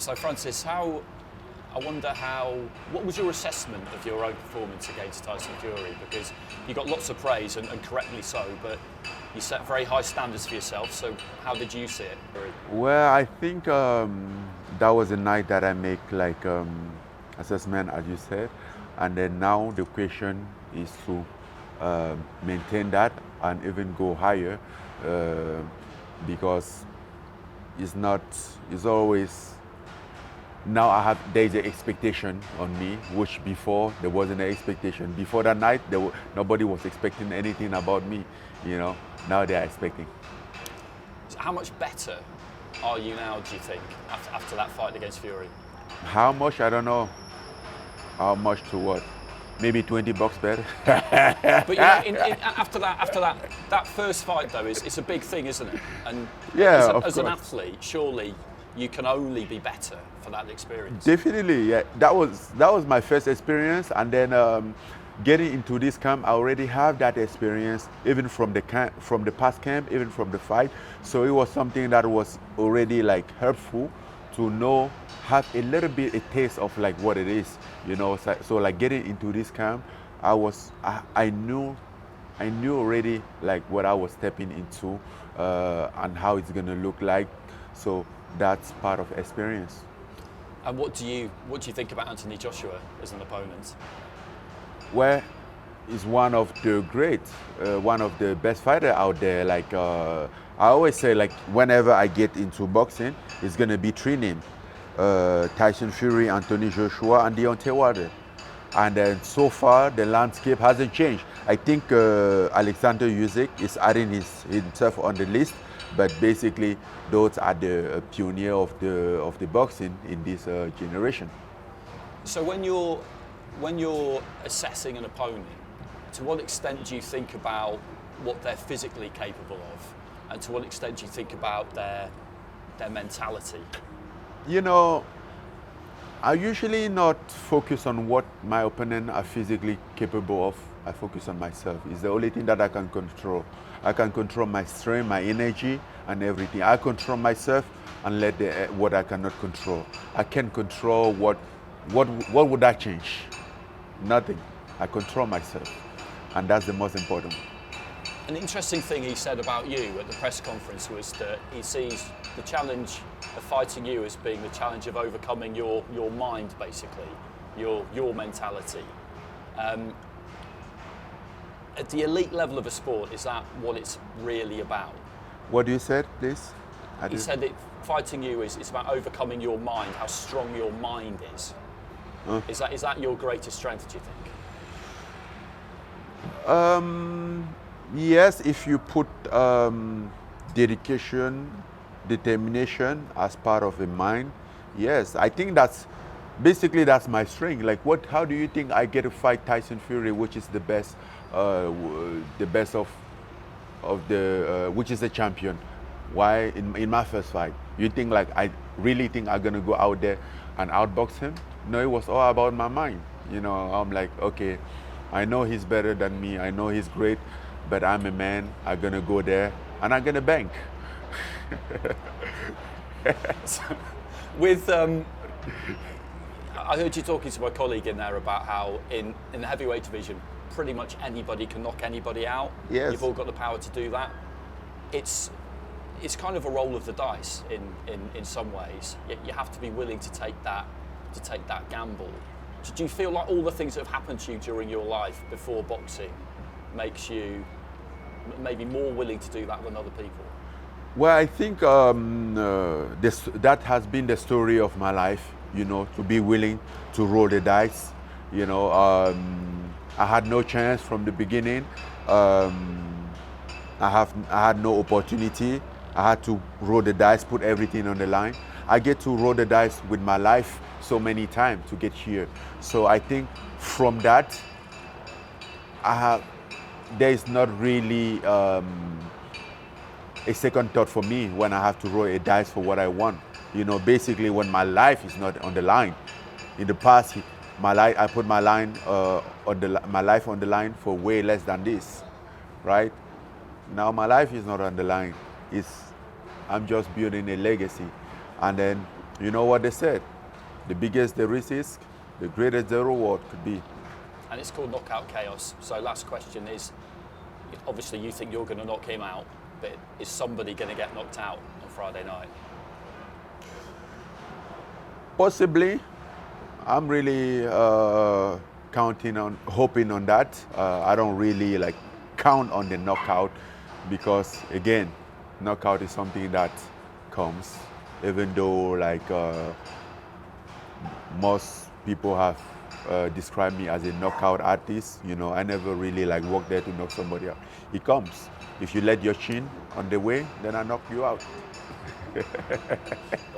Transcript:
So Francis, what was your assessment of your own performance against Tyson Fury? Because you got lots of praise, and correctly so, but you set very high standards for yourself, so how did you see it? Well, I think that was a night that I make assessment, as you said, and then now the question is to maintain that and even go higher, because it's always, now there's an expectation on me, which before there wasn't an expectation. Before that night, nobody was expecting anything about me, now they're expecting. So how much better are you now, do you think, after that fight against Fury? How much? I don't know. How much to what? Maybe $20 better. But after that first fight though, it's a big thing, isn't it? And yeah, as an athlete, surely you can only be better for that experience. Definitely, yeah. That was my first experience, and then getting into this camp, I already have that experience, even from the past camp, even from the fight. So it was something that was already helpful to have a little bit a taste of what it is, So getting into this camp, I knew already what I was stepping into and how it's gonna look like. So that's part of experience. And what do you think about Anthony Joshua as an opponent? Well, he's one of the great, one of the best fighters out there. I always say, whenever I get into boxing, it's gonna be three names: Tyson Fury, Anthony Joshua, and Deontay Wilder. And then so far, the landscape hasn't changed. I think Alexander Usyk is adding himself on the list, but basically, those are the pioneer of the boxing in this generation. So when you're assessing an opponent, to what extent do you think about what they're physically capable of, and to what extent do you think about their mentality? I usually not focus on what my opponent are physically capable of. I focus on myself. It's the only thing that I can control. I can control my strength, my energy, and everything. I control myself and let what I cannot control. I can control what would that change? Nothing. I control myself, and that's the most important. An interesting thing he said about you at the press conference was that he sees the challenge of fighting you as being the challenge of overcoming your mind, basically, your mentality. At the elite level of a sport, is that what it's really about? What you said, please? He said that fighting you is about overcoming your mind, how strong your mind is. Is that your greatest strength, do you think? Yes, if you put dedication, determination as part of the mind, yes. I think that's my strength. How do you think I get to fight Tyson Fury, which is the best which is the champion? Why in my first fight? You think I really think I'm gonna go out there and outbox him? No, it was all about my mind. I'm okay, I know he's better than me. I know he's great, but I'm a man. I'm gonna go there and I'm gonna bank. I heard you talking to my colleague in there about how in the heavyweight division, pretty much anybody can knock anybody out. Yes. You've all got the power to do that. It's kind of a roll of the dice in some ways. You have to be willing to take that gamble. Do you feel like all the things that have happened to you during your life before boxing makes you maybe more willing to do that than other people? Well, I think that has been the story of my life, to be willing to roll the dice. I had no chance from the beginning. I had no opportunity. I had to roll the dice, put everything on the line. I get to roll the dice with my life so many times to get here. So I think from that, there is not really a second thought for me when I have to roll a dice for what I want. Basically when my life is not on the line. In the past, I put my life on the line for way less than this, right? Now my life is not on the line. I'm just building a legacy, and then you know what they said, the biggest the risk is, the greater the reward could be. And it's called knockout chaos. So last question is, obviously you think you're going to knock him out, but is somebody going to get knocked out on Friday night? Possibly. I'm really hoping on that. I don't really like count on the knockout because again, knockout is something that comes, even though like most people have described me as a knockout artist. You know, I never really like work there to knock somebody out. It comes. If you let your chin on the way, then I knock you out.